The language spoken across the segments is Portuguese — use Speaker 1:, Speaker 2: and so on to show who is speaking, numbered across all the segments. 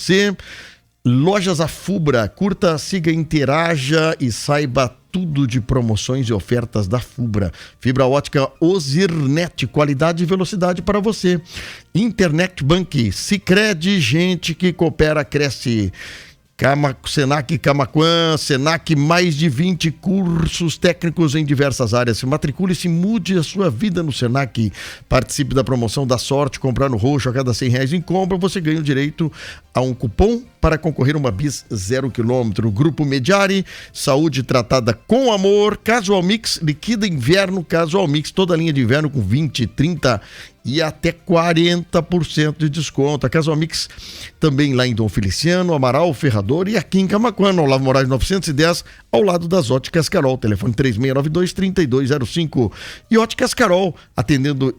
Speaker 1: você. Lojas Afubra, curta, siga, interaja e saiba tudo de promoções e ofertas da Fubra. Fibra ótica Ozirnet, qualidade e velocidade para você. Internet Bank, Sicredi, gente que coopera, cresce. Senac Camaquã, Senac, mais de 20 cursos técnicos em diversas áreas. Matricule-se, mude a sua vida no Senac. Participe da promoção da sorte, comprar no roxo a cada R$100 em compra, você ganha o direito a um cupom para concorrer a uma bis 0 km. Grupo Mediari, saúde tratada com amor. Casual Mix, liquida inverno Casual Mix, toda a linha de inverno com 20, 30 e até 40% de desconto. A Casual Mix também lá em Dom Feliciano, Amaral, Ferrador e aqui em Camaquã, no Olavo Moraes 910, ao lado das Óticas Carol. Telefone 3692-3205. E Óticas Carol, atendendo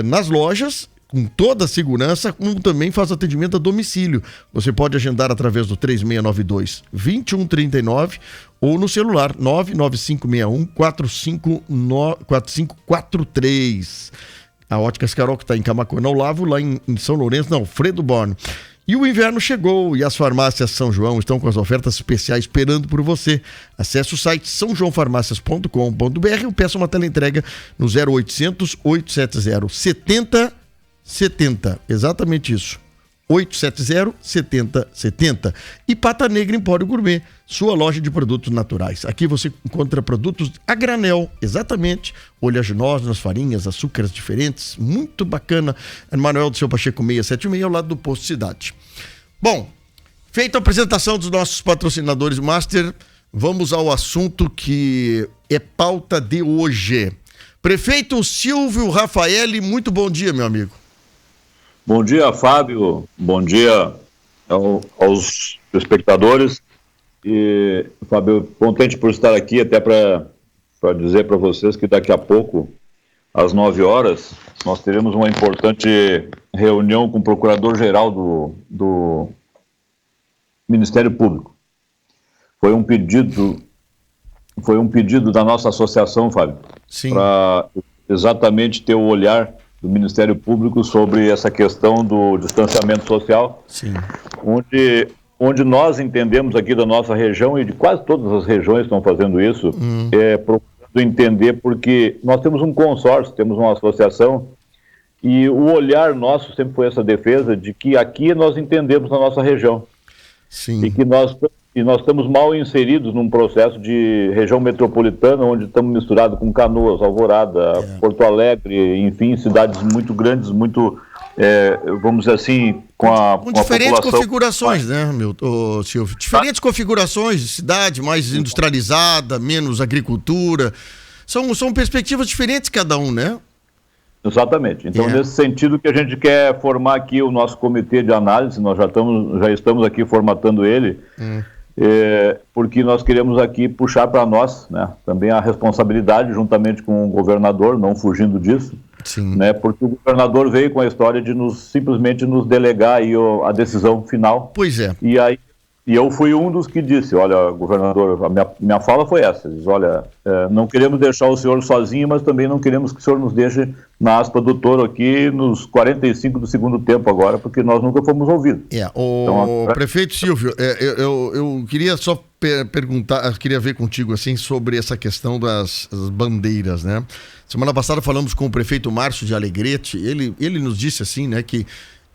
Speaker 1: nas lojas, com toda a segurança, como também faz atendimento a domicílio. Você pode agendar através do 3692-2139 ou no celular 99561-4543. A Óticas Carol, que está em Camaquã, no Olavo, lá em São Lourenço, não, Fredo Borne. E o inverno chegou e as farmácias São João estão com as ofertas especiais esperando por você. Acesse o site sãojoãofarmácias.com.br ou peça uma teleentrega no 0800 870 7070. Exatamente isso. 870-7070. E Pata Negra Empório Gourmet, sua loja de produtos naturais. Aqui você encontra produtos a granel, exatamente, oleaginosas, farinhas, açúcares diferentes, muito bacana. Manuel do Seu Pacheco 676, ao lado do Posto Cidade. Bom, feita a apresentação dos nossos patrocinadores Master, vamos ao assunto que é pauta de hoje. Prefeito Silvio Rafaeli, muito bom dia, meu amigo.
Speaker 2: Bom dia, Fábio. Bom dia aos espectadores. E, Fábio, contente por estar aqui, até para dizer para vocês que daqui a pouco, às 9 horas, nós teremos uma importante reunião com o Procurador-Geral do Ministério Público. Foi um pedido da nossa associação, Fábio, para exatamente ter o olhar do Ministério Público sobre essa questão do distanciamento social. Sim. Onde nós entendemos aqui da nossa região, e de quase todas as regiões estão fazendo isso, procurando entender, porque nós temos um consórcio, temos uma associação, e o olhar nosso sempre foi essa defesa de que aqui nós entendemos na nossa região. Sim. E que nós estamos mal inseridos num processo de região metropolitana, onde estamos misturados com Canoas, Alvorada, Porto Alegre, enfim, cidades muito grandes, muito, vamos dizer assim, com
Speaker 1: diferentes configurações, né, Silvio? Diferentes configurações de cidade, mais industrializada, menos agricultura. São perspectivas diferentes cada um, né?
Speaker 2: Exatamente. Então, nesse sentido que a gente quer formar aqui o nosso comitê de análise, nós já estamos aqui formatando ele, porque nós queremos aqui puxar para nós, né, também a responsabilidade juntamente com o governador, não fugindo disso, né, porque o governador veio com a história de simplesmente nos delegar aí a decisão final.
Speaker 1: Pois é.
Speaker 2: E eu fui um dos que disse, olha, governador, a minha fala foi essa, diz, olha, não queremos deixar o senhor sozinho, mas também não queremos que o senhor nos deixe na aspa do touro aqui nos 45 do segundo tempo agora, porque nós nunca fomos ouvidos.
Speaker 1: Prefeito Silvio, eu queria só perguntar, queria ver contigo assim sobre essa questão das bandeiras, né? Semana passada falamos com o prefeito Márcio de Alegrete, ele nos disse assim, né, que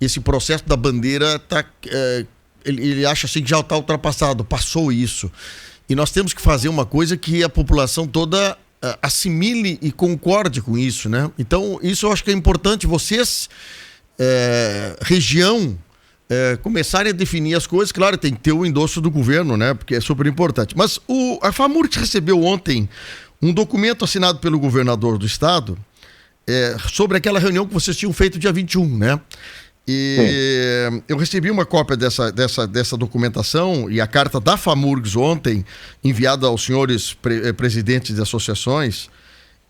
Speaker 1: esse processo da bandeira está... Ele acha assim que já está ultrapassado, passou isso. E nós temos que fazer uma coisa que a população toda assimile e concorde com isso, né? Então, isso eu acho que é importante vocês, região, começarem a definir as coisas. Claro, tem que ter o endosso do governo, né? Porque é super importante. Mas a FAMURGS recebeu ontem um documento assinado pelo governador do estado sobre aquela reunião que vocês tinham feito dia 21, né? E eu recebi uma cópia dessa documentação e a carta da FAMURGS ontem, enviada aos senhores presidentes de associações,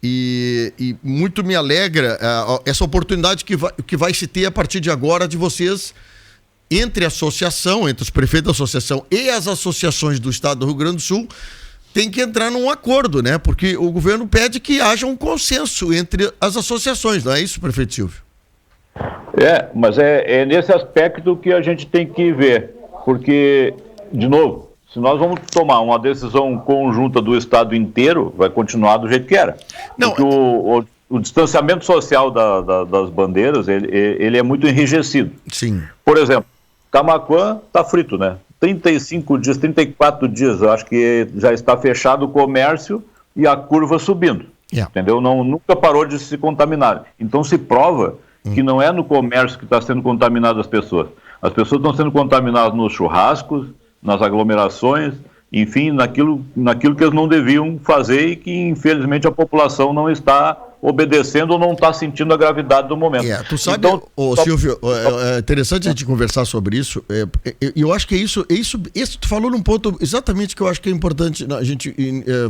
Speaker 1: e muito me alegra essa oportunidade que vai se ter a partir de agora de vocês, entre a associação, entre os prefeitos da associação e as associações do estado do Rio Grande do Sul, tem que entrar num acordo, né? Porque o governo pede que haja um consenso entre as associações, não é isso, prefeito Silvio?
Speaker 2: Mas é nesse aspecto que a gente tem que ver. Porque, de novo, se nós vamos tomar uma decisão conjunta do Estado inteiro, vai continuar do jeito que era.
Speaker 1: Não,
Speaker 2: porque o distanciamento social das bandeiras, ele é muito enrijecido.
Speaker 1: Sim.
Speaker 2: Por exemplo, Camaquã está frito, né? 35 dias, 34 dias, eu acho que já está fechado o comércio e a curva subindo. Entendeu? Nunca parou de se contaminar. Então se prova que não é no comércio que está sendo contaminado as pessoas. As pessoas estão sendo contaminadas nos churrascos, nas aglomerações, enfim, naquilo que eles não deviam fazer e que, infelizmente, a população não está obedecendo ou não está sentindo a gravidade do momento.
Speaker 1: Tu sabe, Silvio, é interessante a gente conversar sobre isso. Eu acho que é isso, tu falou num ponto exatamente que eu acho que é importante a gente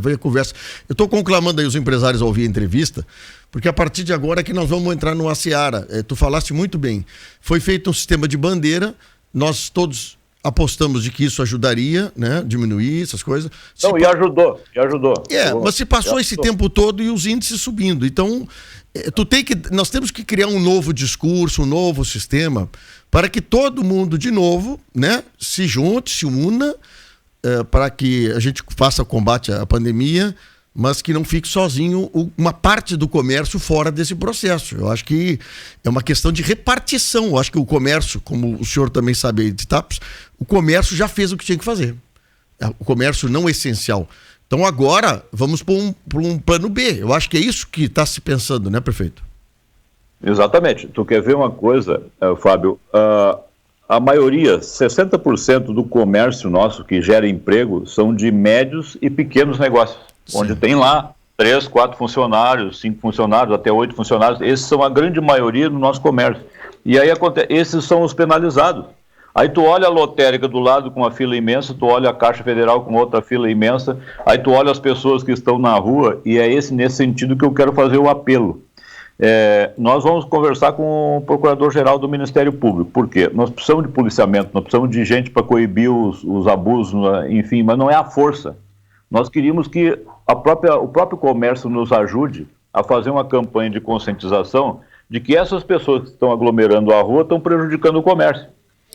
Speaker 1: ver a conversa. Eu estou conclamando aí os empresários a ouvir a entrevista, porque a partir de agora é que nós vamos entrar numa seara. Tu falaste muito bem. Foi feito um sistema de bandeira, nós todos apostamos de que isso ajudaria, né, diminuir essas coisas.
Speaker 2: E ajudou.
Speaker 1: Mas se passou esse tempo todo e os índices subindo. Então, nós temos que criar um novo discurso, um novo sistema, para que todo mundo, de novo, né, se junte, se una, para que a gente faça combate à pandemia, mas que não fique sozinho uma parte do comércio fora desse processo. Eu acho que é uma questão de repartição. Eu acho que o comércio, como o senhor também sabe aí de TAPS, o comércio já fez o que tinha que fazer. O comércio não essencial. Então agora vamos para um plano B. Eu acho que é isso que está se pensando, né, prefeito?
Speaker 2: Exatamente. Tu quer ver uma coisa, Fábio? A maioria, 60% do comércio nosso que gera emprego são de médios e pequenos negócios. Sim. Onde tem lá 3, 4 funcionários, 5 funcionários, até 8 funcionários. Esses são a grande maioria do nosso comércio. E aí esses são os penalizados. Aí tu olha a lotérica do lado com uma fila imensa, tu olha a Caixa Federal com outra fila imensa, aí tu olha as pessoas que estão na rua, e é nesse sentido que eu quero fazer o apelo. Nós vamos conversar com o Procurador-Geral do Ministério Público. Por quê? Nós precisamos de policiamento, nós precisamos de gente para coibir os abusos, enfim, mas não é a força. Nós queríamos que o próprio comércio nos ajude a fazer uma campanha de conscientização de que essas pessoas que estão aglomerando a rua estão prejudicando o comércio.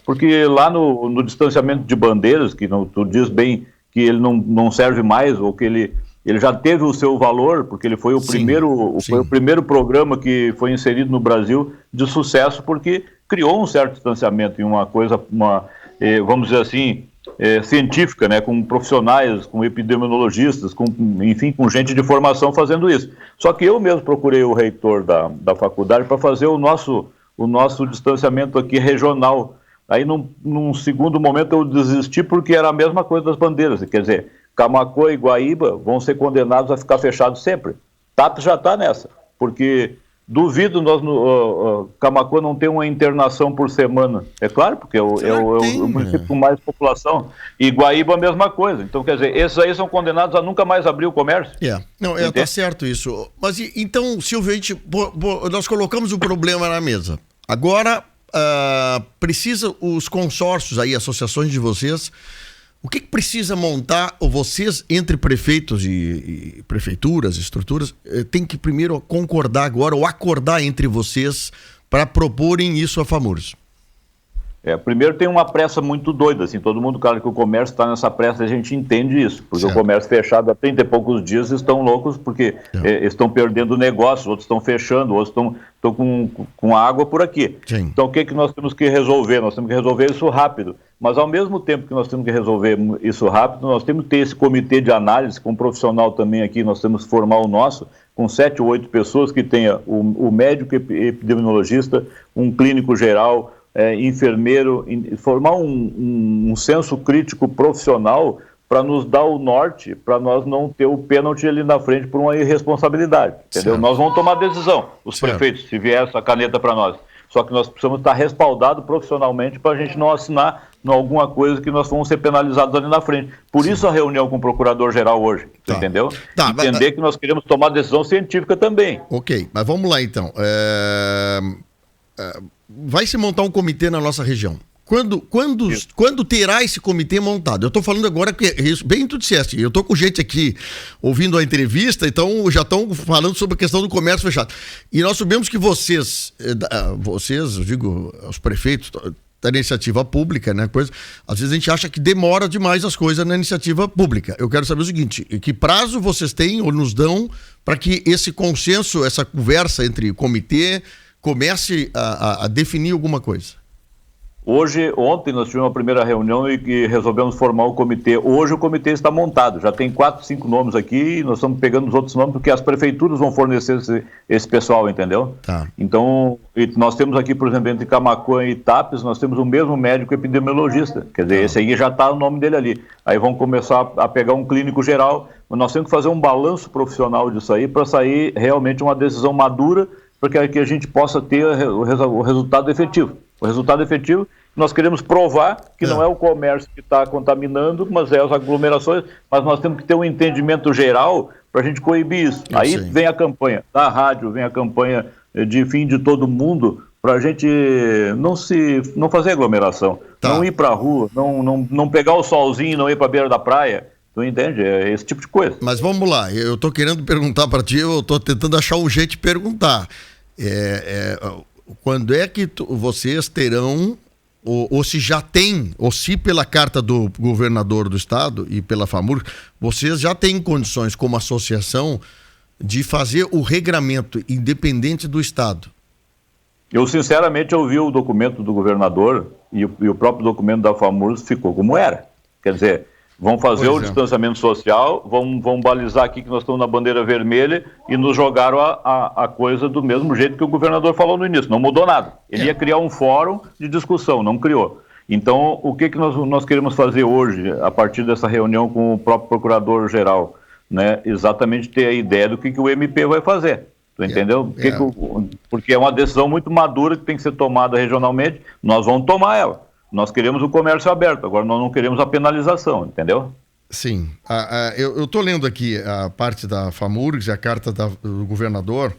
Speaker 2: Porque lá no distanciamento de bandeiras, que tu diz bem que ele não serve mais, ou que ele já teve o seu valor, porque ele foi foi o primeiro programa que foi inserido no Brasil de sucesso, porque criou um certo distanciamento e uma coisa, vamos dizer assim, científica, né, com profissionais, com epidemiologistas, enfim, com gente de formação fazendo isso. Só que eu mesmo procurei o reitor da faculdade para fazer o nosso distanciamento aqui regional. Aí, num segundo momento, eu desisti porque era a mesma coisa das bandeiras. Quer dizer, Camaquã e Guaíba vão ser condenados a ficar fechados sempre. TAPS já está nessa, porque duvido Camaquã não ter uma internação por semana. É claro, porque é o município com mais população. E Guaíba a mesma coisa. Então, quer dizer, esses aí são condenados a nunca mais abrir o comércio.
Speaker 1: Tá certo isso. Mas então, Silvio, nós colocamos o problema na mesa. Agora, precisa os consórcios aí, associações de vocês, o que precisa montar, ou vocês, entre prefeitos e prefeituras, estruturas, tem que primeiro concordar agora, ou acordar entre vocês, para proporem isso a FAMURS?
Speaker 2: Primeiro tem uma pressa muito doida, assim, todo mundo, claro que o comércio está nessa pressa, a gente entende isso, porque certo. O comércio fechado há 30 e poucos dias estão loucos, porque estão perdendo negócios, outros estão fechando, outros estão com água por aqui. Sim. Então o que nós temos que resolver? Nós temos que resolver isso rápido, mas ao mesmo tempo que nós temos que resolver isso rápido, nós temos que ter esse comitê de análise, com um profissional também aqui, nós temos que formar o nosso, com 7 ou 8 pessoas que tenha o médico epidemiologista, um clínico geral, enfermeiro, formar um senso crítico profissional para nos dar o norte, para nós não ter o pênalti ali na frente por uma irresponsabilidade, entendeu? Certo. Nós vamos tomar decisão, os certo. Prefeitos, se vier essa caneta para nós. Só que nós precisamos estar respaldados profissionalmente para a gente não assinar alguma coisa que nós vamos ser penalizados ali na frente. Por isso a reunião com o Procurador-Geral hoje, entendeu? Entender que nós queremos tomar decisão científica também.
Speaker 1: Ok, mas vamos lá então. Vai se montar um comitê na nossa região. Quando terá esse comitê montado? Eu estou falando agora que isso, bem tu disseste, eu estou com gente aqui ouvindo a entrevista, então já estão falando sobre a questão do comércio fechado. E nós sabemos que vocês, eu digo, os prefeitos, da iniciativa pública, né? Às vezes a gente acha que demora demais as coisas na iniciativa pública. Eu quero saber o seguinte, que prazo vocês têm ou nos dão para que esse consenso, essa conversa entre o comitê comece a definir alguma coisa?
Speaker 2: Ontem nós tivemos uma primeira reunião e resolvemos formar o comitê. Hoje o comitê está montado, já tem 4, 5 nomes aqui e nós estamos pegando os outros nomes porque as prefeituras vão fornecer esse pessoal, entendeu?
Speaker 1: Tá.
Speaker 2: Então, nós temos aqui, por exemplo, entre Camaquã e Tapes, nós temos o mesmo médico epidemiologista, quer dizer, esse aí já está o nome dele ali. Aí vão começar a pegar um clínico geral, nós temos que fazer um balanço profissional disso aí para sair realmente uma decisão madura para que a gente possa ter o resultado efetivo. O resultado efetivo, nós queremos provar que não é o comércio que está contaminando, mas é as aglomerações, mas nós temos que ter um entendimento geral para a gente coibir isso. Aí vem a campanha da rádio, vem a campanha de fim de todo mundo, para a gente não fazer aglomeração, não ir para a rua, não pegar o solzinho e não ir para a beira da praia. Tu entende? É esse tipo de coisa.
Speaker 1: Mas vamos lá, eu estou querendo perguntar para ti, eu estou tentando achar um jeito de perguntar. Quando é que vocês terão, ou se já tem, ou se pela carta do governador do estado e pela FAMURGS, vocês já têm condições como associação de fazer o regramento independente do estado?
Speaker 2: Eu sinceramente ouvi o documento do governador e o próprio documento da FAMURGS ficou como era. Quer dizer, vão fazer o distanciamento social, vão balizar aqui que nós estamos na bandeira vermelha e nos jogaram a coisa do mesmo jeito que o governador falou no início. Não mudou nada. Ele ia criar um fórum de discussão, não criou. Então, o que nós queremos fazer hoje, a partir dessa reunião com o próprio procurador-geral, né? Exatamente ter a ideia do que o MP vai fazer. Tu entendeu? Porque é uma decisão muito madura que tem que ser tomada regionalmente. Nós vamos tomar ela. Nós queremos o comércio aberto, agora nós não queremos a penalização, entendeu?
Speaker 1: Sim. Eu estou lendo aqui a parte da FAMURGS e a carta do governador.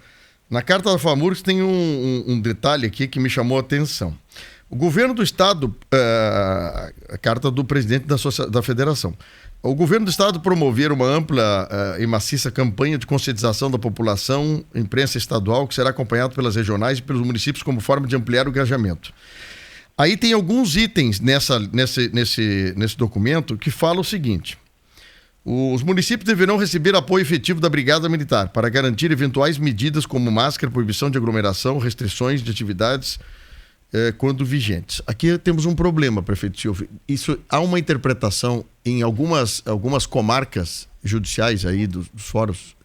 Speaker 1: Na carta da FAMURGS tem um detalhe aqui que me chamou a atenção. O governo do estado, a carta do presidente da federação, o governo do estado promover uma ampla e maciça campanha de conscientização da população, imprensa estadual, que será acompanhado pelas regionais e pelos municípios como forma de ampliar o engajamento. Aí tem alguns itens nesse documento que falam o seguinte: os municípios deverão receber apoio efetivo da Brigada Militar para garantir eventuais medidas como máscara, proibição de aglomeração, restrições de atividades quando vigentes. Aqui temos um problema, prefeito Silvio. Isso há uma interpretação em algumas comarcas judiciais aí dos fóruns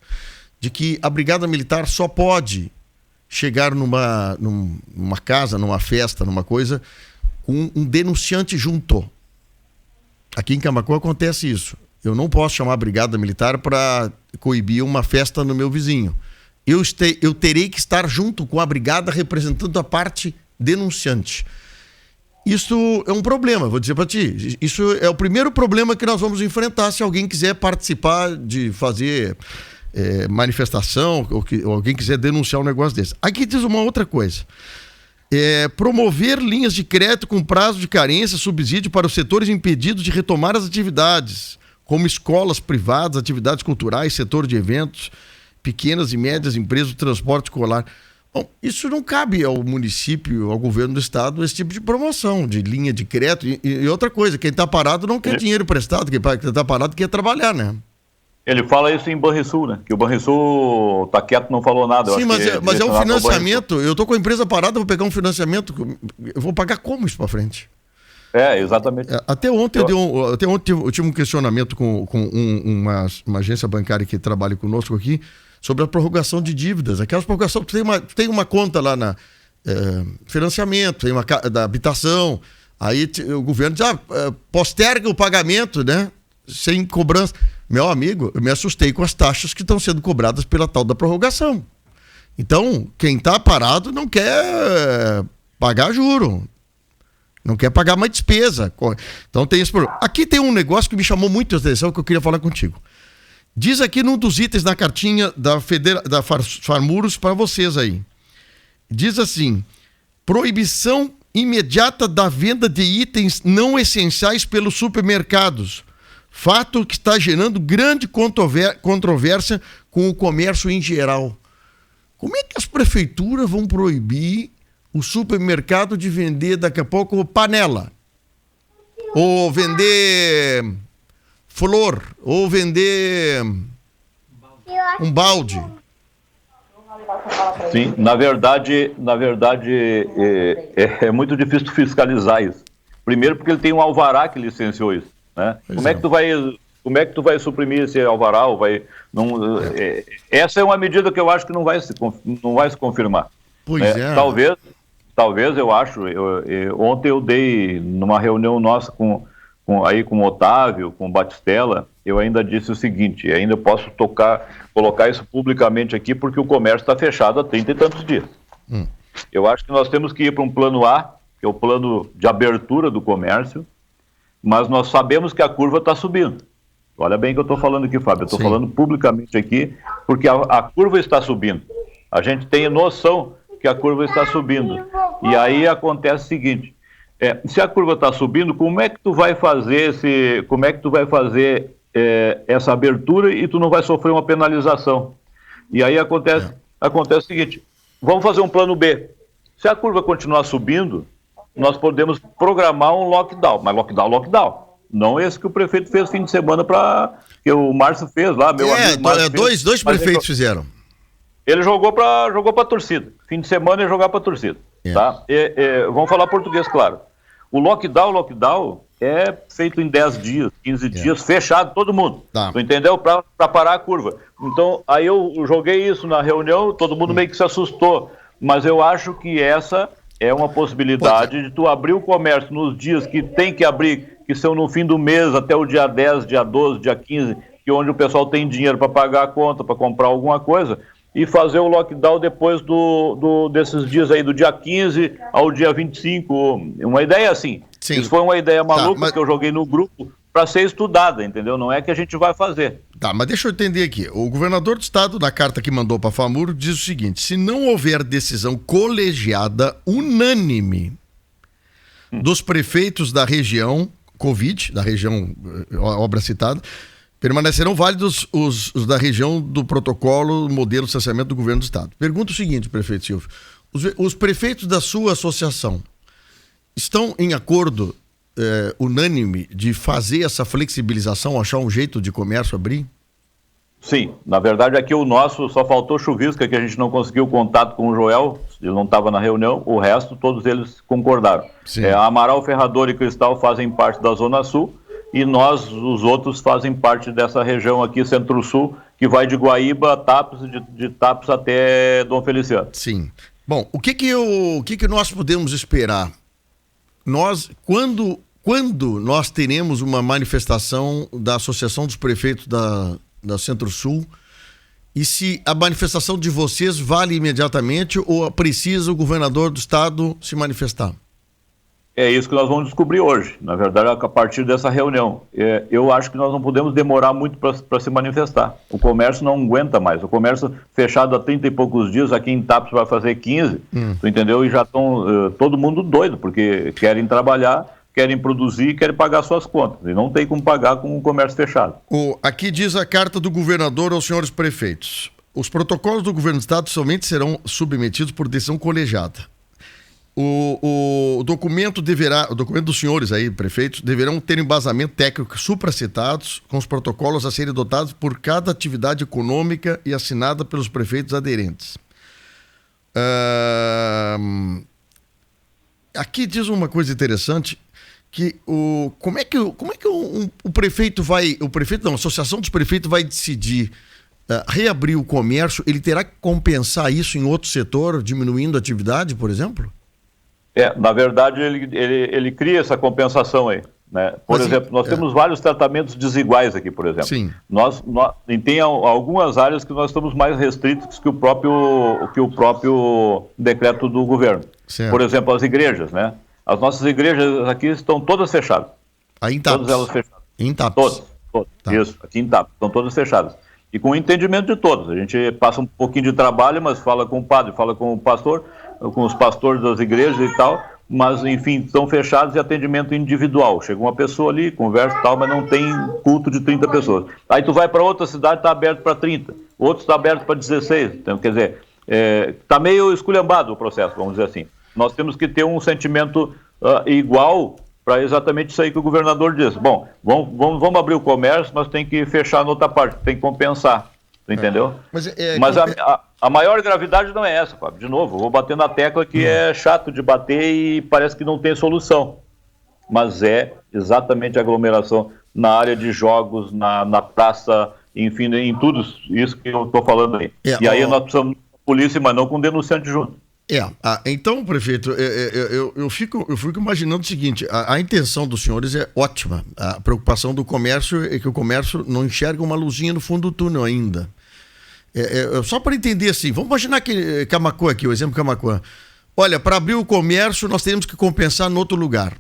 Speaker 1: de que a Brigada Militar só pode chegar numa casa, numa festa, numa coisa, com um denunciante junto. Aqui em Camaquã acontece isso. Eu não posso chamar a Brigada Militar para coibir uma festa no meu vizinho. Eu terei que estar junto com a Brigada representando a parte denunciante. Isso é um problema, vou dizer para ti. Isso é o primeiro problema que nós vamos enfrentar se alguém quiser participar de fazer manifestação, ou alguém quiser denunciar um negócio desse. Aqui diz uma outra coisa. Promover linhas de crédito com prazo de carência, subsídio para os setores impedidos de retomar as atividades, como escolas privadas, atividades culturais, setor de eventos, pequenas e médias empresas de transporte escolar. Bom, isso não cabe ao município, ao governo do estado, esse tipo de promoção, de linha de crédito. E outra coisa, quem está parado não quer dinheiro emprestado, quem está parado quer trabalhar, né?
Speaker 2: Ele fala isso em Banrisul, né? Que o Banrisul tá quieto, não falou nada.
Speaker 1: Sim, mas é um financiamento. Eu tô com a empresa parada, vou pegar um financiamento. Eu vou pagar como isso para frente?
Speaker 2: Exatamente.
Speaker 1: Até ontem eu tive um questionamento com uma agência bancária que trabalha conosco aqui sobre a prorrogação de dívidas. Aquelas prorrogações, tem uma conta lá na financiamento, tem uma da habitação. Aí o governo diz, posterga o pagamento, né? Sem cobrança. Meu amigo, eu me assustei com as taxas que estão sendo cobradas pela tal da prorrogação. Então, quem está parado não quer pagar juro. Não quer pagar mais despesa. Então tem esse problema. Aqui tem um negócio que me chamou muito a atenção que eu queria falar contigo. Diz aqui num dos itens na cartinha da FAMURGS para vocês aí. Diz assim: proibição imediata da venda de itens não essenciais pelos supermercados. Fato que está gerando grande controvérsia com o comércio em geral. Como é que as prefeituras vão proibir o supermercado de vender daqui a pouco panela, ou vender flor, ou vender um balde.
Speaker 2: Sim, na verdade é muito difícil fiscalizar isso. Primeiro porque ele tem um alvará que licenciou isso, né? Como é que tu vai suprimir esse alvará? Essa é uma medida que eu acho que não vai se confirmar.
Speaker 1: Pois
Speaker 2: né? Talvez eu acho. Ontem eu dei numa reunião nossa com o Otávio, com o Batistella, eu ainda disse o seguinte, ainda posso colocar isso publicamente aqui, porque o comércio está fechado há 30 e tantos dias. Eu acho que nós temos que ir para um plano A, que é o plano de abertura do comércio, mas nós sabemos que a curva está subindo. Olha bem o que eu estou falando aqui, Fábio, eu estou falando publicamente aqui, porque a curva está subindo. A gente tem noção que a curva está subindo. E aí acontece o seguinte, se a curva está subindo, como é que tu vai fazer essa abertura e tu não vai sofrer uma penalização? E aí acontece o seguinte, vamos fazer um plano B. Se a curva continuar subindo, nós podemos programar um lockdown, mas lockdown. Não esse que o prefeito fez fim de semana, que o Márcio fez lá, meu amigo Márcio fez,
Speaker 1: dois prefeitos fizeram.
Speaker 2: Ele jogou para a torcida. Fim de semana ele jogar para a torcida. Tá? Vamos falar português, claro. O lockdown é feito em 10 dias, 15 dias, fechado todo mundo. Tá. Tu entendeu? Para parar a curva. Então, aí eu joguei isso na reunião, todo mundo meio que se assustou. Mas eu acho que essa é uma possibilidade de tu abrir o comércio nos dias que tem que abrir, que são no fim do mês, até o dia 10, dia 12, dia 15, que onde o pessoal tem dinheiro para pagar a conta, para comprar alguma coisa, e fazer o lockdown depois desses dias aí, do dia 15 ao dia 25. Uma ideia assim. Sim. Isso foi uma ideia maluca que eu joguei no grupo para ser estudada, entendeu? Não é que a gente vai fazer.
Speaker 1: Tá, mas deixa eu entender aqui. O governador do estado, na carta que mandou para a FAMUR, diz o seguinte: se não houver decisão colegiada unânime dos prefeitos da região Covid, da região obra citada, permanecerão válidos os da região do protocolo modelo de saneamento do governo do estado. Pergunta o seguinte, prefeito Silvio: os prefeitos da sua associação estão em acordo unânime de fazer essa flexibilização, achar um jeito de comércio abrir?
Speaker 2: Sim, na verdade aqui o nosso só faltou chuvisca, que a gente não conseguiu contato com o Joel, ele não estava na reunião, o resto todos eles concordaram. Amaral, Ferrador e Cristal fazem parte da Zona Sul, e nós, os outros, fazem parte dessa região aqui, Centro-Sul, que vai de Guaíba a Tapes, de Tapes até Dom Feliciano.
Speaker 1: Sim. Bom, o que nós podemos esperar? Quando nós teremos uma manifestação da Associação dos Prefeitos da Centro-Sul, e se a manifestação de vocês vale imediatamente ou precisa o governador do estado se manifestar?
Speaker 2: É isso que nós vamos descobrir hoje, na verdade, a partir dessa reunião. Eu acho que nós não podemos demorar muito para se manifestar. O comércio não aguenta mais. O comércio fechado há 30 e poucos dias, aqui em Tapes vai fazer 15, tu entendeu? E já estão todo mundo doido, porque querem trabalhar, querem produzir e querem pagar suas contas. E não tem como pagar com o comércio fechado.
Speaker 1: Aqui diz a carta do governador aos senhores prefeitos: os protocolos do governo do estado somente serão submetidos por decisão colegiada. O documento dos senhores aí, prefeitos, deverão ter embasamento técnico supracitados com os protocolos a serem adotados por cada atividade econômica e assinada pelos prefeitos aderentes. Aqui diz uma coisa interessante, que como é que o prefeito vai, a Associação dos Prefeitos vai decidir reabrir o comércio? Ele terá que compensar isso em outro setor, diminuindo a atividade, por exemplo?
Speaker 2: Na verdade, ele cria essa compensação aí, né? Por exemplo, nós temos vários tratamentos desiguais aqui, por exemplo.
Speaker 1: Sim.
Speaker 2: Tem algumas áreas que nós estamos mais restritos que o próprio decreto do governo. Certo. Por exemplo, as igrejas, né? As nossas igrejas aqui estão todas fechadas.
Speaker 1: Aí em Tapes.
Speaker 2: Todas elas fechadas.
Speaker 1: Em Tapes.
Speaker 2: Todas. Tá. Isso, aqui em Tapes, estão todas fechadas. E com o entendimento de todos. A gente passa um pouquinho de trabalho, mas fala com o padre, fala com o pastor, com os pastores das igrejas e tal, mas, enfim, estão fechados e atendimento individual. Chega uma pessoa ali, conversa e tal, mas não tem culto de 30 pessoas. Aí tu vai para outra cidade, está aberto para 30, outro está aberto para 16. Então, quer dizer, está meio esculhambado o processo, vamos dizer assim. Nós temos que ter um sentimento igual para exatamente isso aí que o governador diz. Bom, vamos abrir o comércio, mas tem que fechar na outra parte, tem que compensar, entendeu? Mas a maior gravidade não é essa, Fábio. De novo, vou bater na tecla que é chato de bater e parece que não tem solução. Mas é exatamente a aglomeração na área de jogos, na praça, enfim, em tudo isso que eu estou falando aí. E aí nós precisamos de polícia, mas não com denunciante junto.
Speaker 1: Então, prefeito, eu fico imaginando o seguinte, a intenção dos senhores é ótima, a preocupação do comércio é que o comércio não enxerga uma luzinha no fundo do túnel ainda. Só para entender assim, vamos imaginar que Camaquã aqui, o exemplo Camaquã, olha, para abrir o comércio nós teríamos que compensar em outro lugar.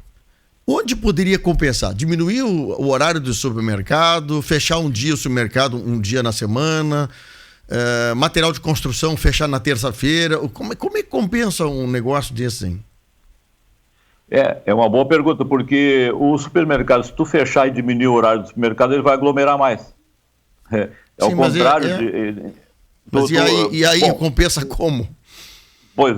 Speaker 1: Onde poderia compensar? Diminuir o horário do supermercado, fechar um dia o supermercado, um dia na semana... material de construção fechar na terça-feira, como é que compensa um negócio desse, hein?
Speaker 2: É uma boa pergunta, porque o supermercado, se tu fechar e diminuir o horário do supermercado, ele vai aglomerar mais. Sim, o contrário
Speaker 1: e aí compensa como?
Speaker 2: Pois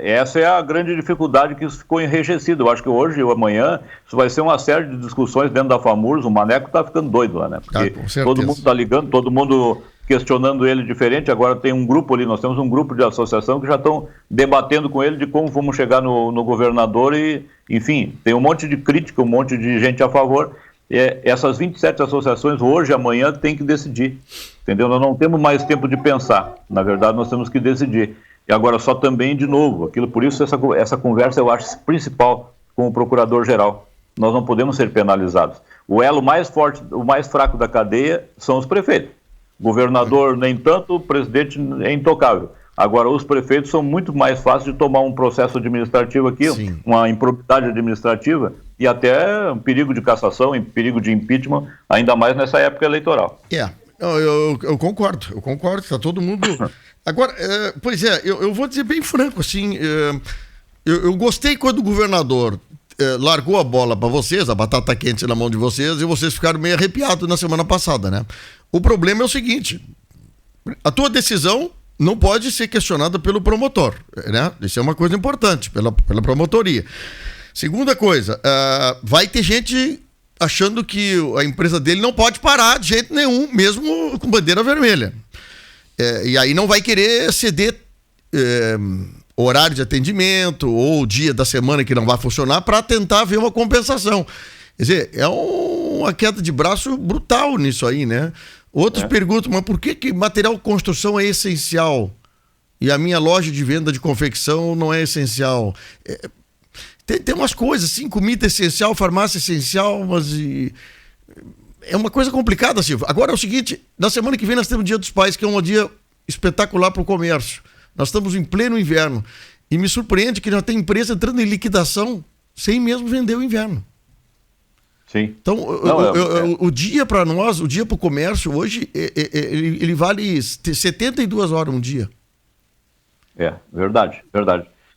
Speaker 2: essa é a grande dificuldade que isso ficou enrijecido. Eu acho que hoje ou amanhã isso vai ser uma série de discussões dentro da FAMURS. O Maneco está ficando doido lá, né? Porque todo mundo está ligando, todo mundo questionando ele diferente. Agora tem um grupo ali, nós temos um grupo de associação que já estão debatendo com ele de como vamos chegar no governador e, enfim, tem um monte de crítica, um monte de gente a favor. Essas 27 associações hoje e amanhã têm que decidir, entendeu? Nós não temos mais tempo de pensar, na verdade nós temos que decidir. E agora só também, de novo, por isso essa conversa eu acho principal com o procurador-geral. Nós não podemos ser penalizados. O elo mais forte, o mais fraco da cadeia são os prefeitos. Governador nem tanto, o presidente é intocável. Agora, os prefeitos são muito mais fáceis de tomar um processo administrativo aqui, sim, uma improbidade administrativa e até um perigo de cassação, um perigo de impeachment, ainda mais nessa época eleitoral.
Speaker 1: Eu concordo, está todo mundo... Agora, eu vou dizer bem franco, assim, eu gostei quando o governador largou a bola para vocês, a batata quente na mão de vocês, e vocês ficaram meio arrepiados na semana passada, né? O problema é o seguinte, a tua decisão não pode ser questionada pelo promotor, né? Isso é uma coisa importante, pela promotoria. Segunda coisa, vai ter gente achando que a empresa dele não pode parar de jeito nenhum, mesmo com bandeira vermelha. E aí não vai querer ceder horário de atendimento ou dia da semana que não vai funcionar para tentar ver uma compensação. Quer dizer, é uma queda de braço brutal nisso aí, né? Outros perguntam, mas por que material de construção é essencial e a minha loja de venda de confecção não é essencial? Tem umas coisas assim, comida essencial, farmácia essencial, mas... É uma coisa complicada, Silvio. Agora é o seguinte, na semana que vem nós temos o Dia dos Pais, que é um dia espetacular para o comércio. Nós estamos em pleno inverno. E me surpreende que já tem empresa entrando em liquidação sem mesmo vender o inverno.
Speaker 2: Sim.
Speaker 1: Então, o dia para nós, o dia para o comércio hoje, ele vale 72 horas um dia.
Speaker 2: Verdade.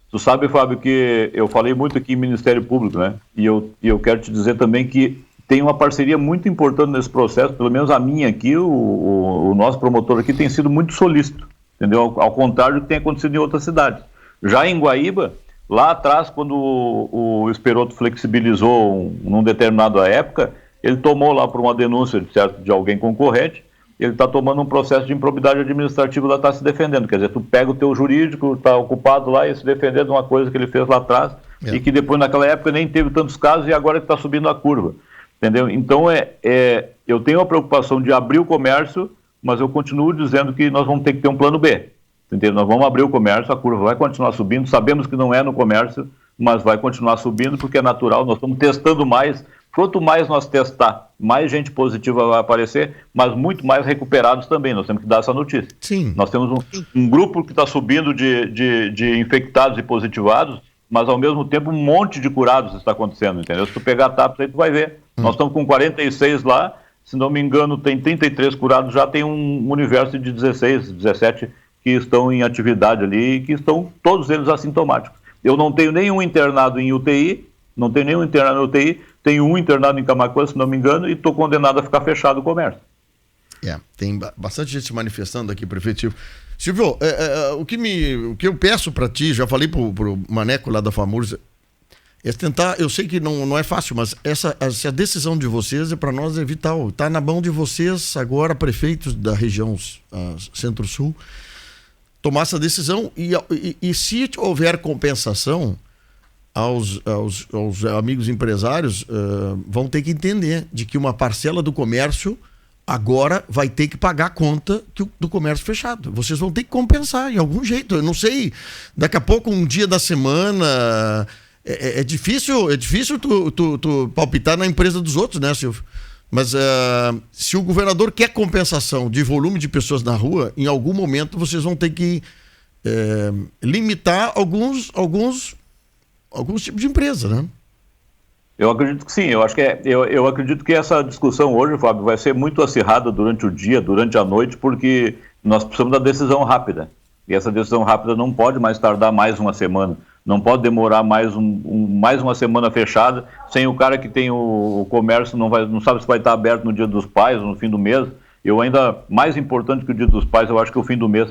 Speaker 2: Tu sabe, Fábio, que eu falei muito aqui em Ministério Público, né? E eu quero te dizer também que tem uma parceria muito importante nesse processo, pelo menos a minha aqui, o nosso promotor aqui tem sido muito solícito, entendeu? Ao contrário do que tem acontecido em outras cidades. Já em Guaíba, lá atrás, quando o Esperoto flexibilizou num determinada época, ele tomou lá por uma denúncia de alguém concorrente, ele está tomando um processo de improbidade administrativa, lá está se defendendo. Quer dizer, tu pega o teu jurídico, está ocupado lá e se defender de uma coisa que ele fez lá atrás e que depois naquela época nem teve tantos casos e agora está subindo a curva. Entendeu? Então, eu tenho a preocupação de abrir o comércio, mas eu continuo dizendo que nós vamos ter que ter um plano B. Entendeu? Nós vamos abrir o comércio, a curva vai continuar subindo, sabemos que não é no comércio, mas vai continuar subindo porque é natural, nós estamos testando mais. Quanto mais nós testar, mais gente positiva vai aparecer, mas muito mais recuperados também, nós temos que dar essa notícia.
Speaker 1: Sim.
Speaker 2: Nós temos um grupo que está subindo de infectados e positivados, mas ao mesmo tempo um monte de curados está acontecendo, entendeu? Se tu pegar a TAPS aí tu vai ver. Nós estamos com 46 lá, se não me engano tem 33 curados, já tem um universo de 16, 17 que estão em atividade ali e que estão todos eles assintomáticos. Eu não tenho nenhum internado em UTI, tenho um internado em Camaquã, se não me engano, e estou condenado a ficar fechado o comércio.
Speaker 1: Tem bastante gente se manifestando aqui, prefeito Silvio. Silvio, o que eu peço para ti, já falei pro Maneco lá da FAMURS, é tentar, eu sei que não é fácil, mas essa decisão de vocês para nós é vital. Está na mão de vocês agora, prefeitos da região Centro-Sul, tomar essa decisão e se houver compensação, aos amigos empresários vão ter que entender de que uma parcela do comércio agora vai ter que pagar a conta do comércio fechado. Vocês vão ter que compensar de algum jeito. Eu não sei, daqui a pouco, um dia da semana... É difícil tu palpitar na empresa dos outros, né, Silvio? Mas se o governador quer compensação de volume de pessoas na rua, em algum momento vocês vão ter que limitar alguns tipos de empresa, né?
Speaker 2: Eu acredito que sim. Eu acredito que essa discussão hoje, Fábio, vai ser muito acirrada durante o dia, durante a noite, porque nós precisamos da decisão rápida. E essa decisão rápida não pode mais tardar mais uma semana. Não pode demorar mais uma semana fechada, sem o cara que tem o comércio, não sabe se vai estar aberto no Dia dos Pais ou no fim do mês. Mais importante que o Dia dos Pais, eu acho que é o fim do mês.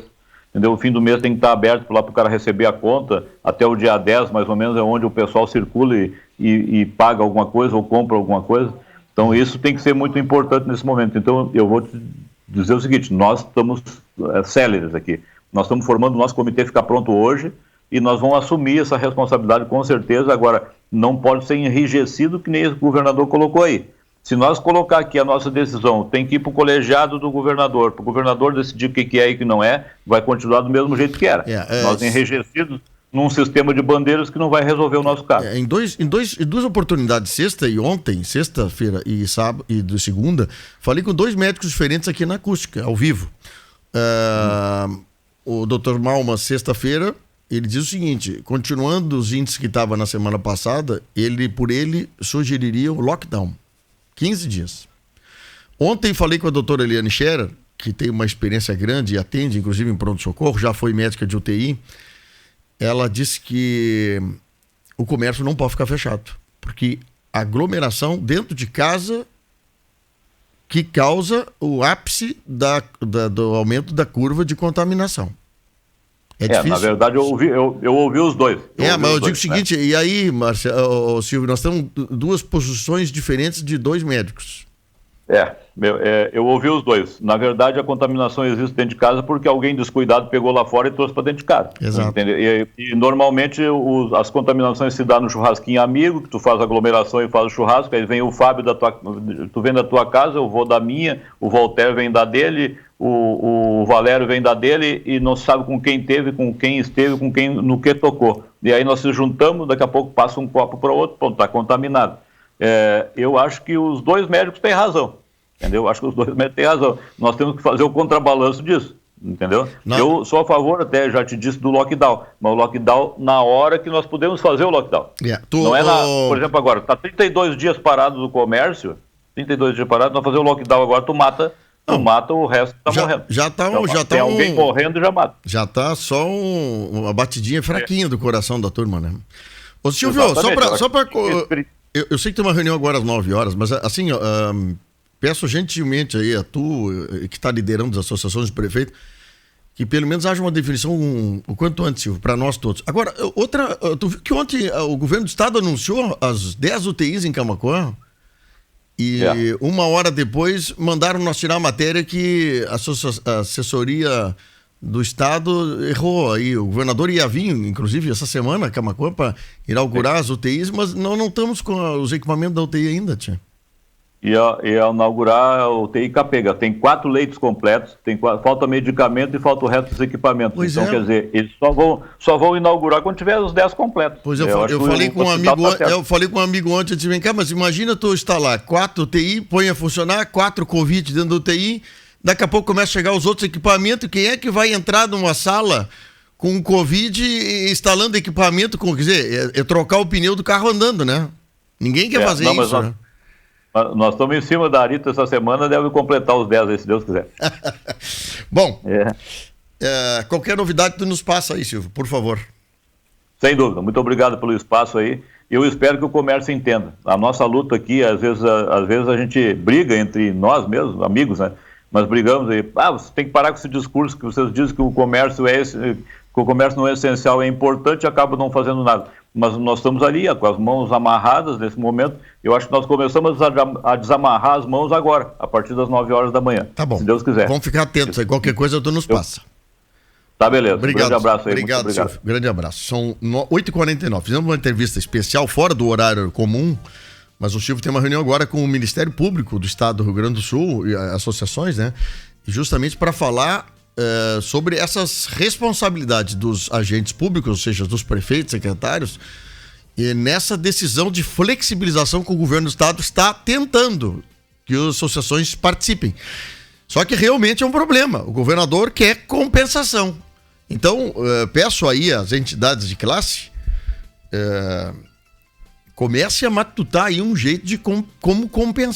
Speaker 2: Entendeu? O fim do mês tem que estar aberto lá para o cara receber a conta, até o dia 10, mais ou menos, é onde o pessoal circula e paga alguma coisa ou compra alguma coisa. Então, isso tem que ser muito importante nesse momento. Então, eu vou te dizer o seguinte, nós estamos céleres aqui. Nós estamos formando o nosso comitê ficar pronto hoje, e nós vamos assumir essa responsabilidade com certeza. Agora, não pode ser enrijecido que nem o governador colocou aí. Se nós colocar aqui a nossa decisão, tem que ir para o colegiado do governador, para o governador decidir o que é e o que não é, vai continuar do mesmo jeito que era. Nós enrijecidos num sistema de bandeiras que não vai resolver o nosso caso.
Speaker 1: Em duas oportunidades, sexta-feira e sábado e de segunda, falei com 2 médicos diferentes aqui na acústica, ao vivo. O Dr. Malma, sexta-feira, ele diz o seguinte, continuando os índices que estavam na semana passada, ele sugeriria o lockdown, 15 dias. Ontem falei com a doutora Eliane Scherer, que tem uma experiência grande e atende, inclusive, em pronto-socorro, já foi médica de UTI. Ela disse que o comércio não pode ficar fechado, porque a aglomeração dentro de casa que causa o ápice do aumento da curva de contaminação. É difícil.
Speaker 2: Na verdade, eu ouvi os dois.
Speaker 1: Mas eu digo o seguinte, e aí, Silvio, nós temos 2 posições diferentes de 2 médicos.
Speaker 2: Eu ouvi os dois. Na verdade, a contaminação existe dentro de casa porque alguém descuidado pegou lá fora e trouxe para dentro de casa.
Speaker 1: Exato.
Speaker 2: E normalmente as contaminações se dão no churrasquinho amigo, que tu faz aglomeração e faz o churrasco, aí vem o Fábio tu vem da tua casa, eu vou da minha, o Voltaire vem da dele, o Valério vem da dele e não sabe com quem teve, com quem esteve, no que tocou. E aí nós se juntamos, daqui a pouco passa um copo para o outro, pronto, está contaminado. Eu acho que os 2 médicos têm razão, entendeu? Eu acho que os 2 médicos têm razão. Nós temos que fazer o contrabalanço disso, entendeu? Não. Eu sou a favor, até já te disse, do lockdown, mas o lockdown na hora que nós podemos fazer o lockdown. Não é por exemplo, agora, está 32 dias parado do comércio, 32 dias parado, nós fazer o lockdown agora, tu mata o resto que está morrendo. Tem alguém morrendo, já mata.
Speaker 1: Já está só uma batidinha fraquinha do coração da turma, né? Ô Silvio, só para... Eu sei que tem uma reunião agora às 9 horas, mas assim, peço gentilmente aí a tu, que está liderando as associações de prefeito, que pelo menos haja uma definição o quanto antes, Silvio, para nós todos. Agora, tu viu que ontem o governo do estado anunciou as 10 UTIs em Camaquã? E 1 hora depois mandaram nós tirar a matéria que a assessoria do estado errou aí. O governador ia vir, inclusive, essa semana, Camaquã, para inaugurar as UTIs, mas não estamos com os equipamentos da UTI ainda, tia.
Speaker 2: Ia inaugurar a UTI Capega. Tem 4 leitos completos, falta medicamento e falta o resto dos equipamentos. Quer dizer, eles só vão inaugurar quando tiver os 10 completos.
Speaker 1: Pois eu falei com um amigo ontem, eu disse, vem cá, mas imagina tu instalar 4 UTI, põe a funcionar, 4 Covid dentro da UTI, daqui a pouco começa a chegar os outros equipamentos, quem é que vai entrar numa sala com Covid instalando equipamento, quer dizer, é trocar o pneu do carro andando, né? Ninguém quer fazer isso, né?
Speaker 2: Nós estamos em cima da Arita essa semana, deve completar os 10 aí, se Deus quiser.
Speaker 1: Bom, qualquer novidade tu nos passa aí, Silvio, por favor.
Speaker 2: Sem dúvida, muito obrigado pelo espaço aí. Eu espero que o comércio entenda. A nossa luta aqui, às vezes a gente briga entre nós mesmos, amigos, né? mas brigamos aí. Você tem que parar com esse discurso que vocês dizem que o comércio não é essencial, é importante e acaba não fazendo nada. Mas nós estamos ali, com as mãos amarradas nesse momento. Eu acho que nós começamos a desamarrar as mãos agora, a partir das 9 horas da manhã.
Speaker 1: Tá bom.
Speaker 2: Se Deus quiser.
Speaker 1: Vamos ficar atentos aí. Qualquer coisa tu nos passa.
Speaker 2: Tá, beleza.
Speaker 1: Obrigado.
Speaker 2: Grande abraço aí.
Speaker 1: Obrigado, Silvio. Grande abraço. São 8h49. Fizemos uma entrevista especial, fora do horário comum, mas o Silvio tem uma reunião agora com o Ministério Público do Estado do Rio Grande do Sul e associações, né? Justamente para falar sobre essas responsabilidades dos agentes públicos, ou seja, dos prefeitos, secretários, e nessa decisão de flexibilização que o governo do Estado está tentando que as associações participem. Só que realmente é um problema. O governador quer compensação. Então, peço aí às entidades de classe, comece a matutar aí um jeito de como compensar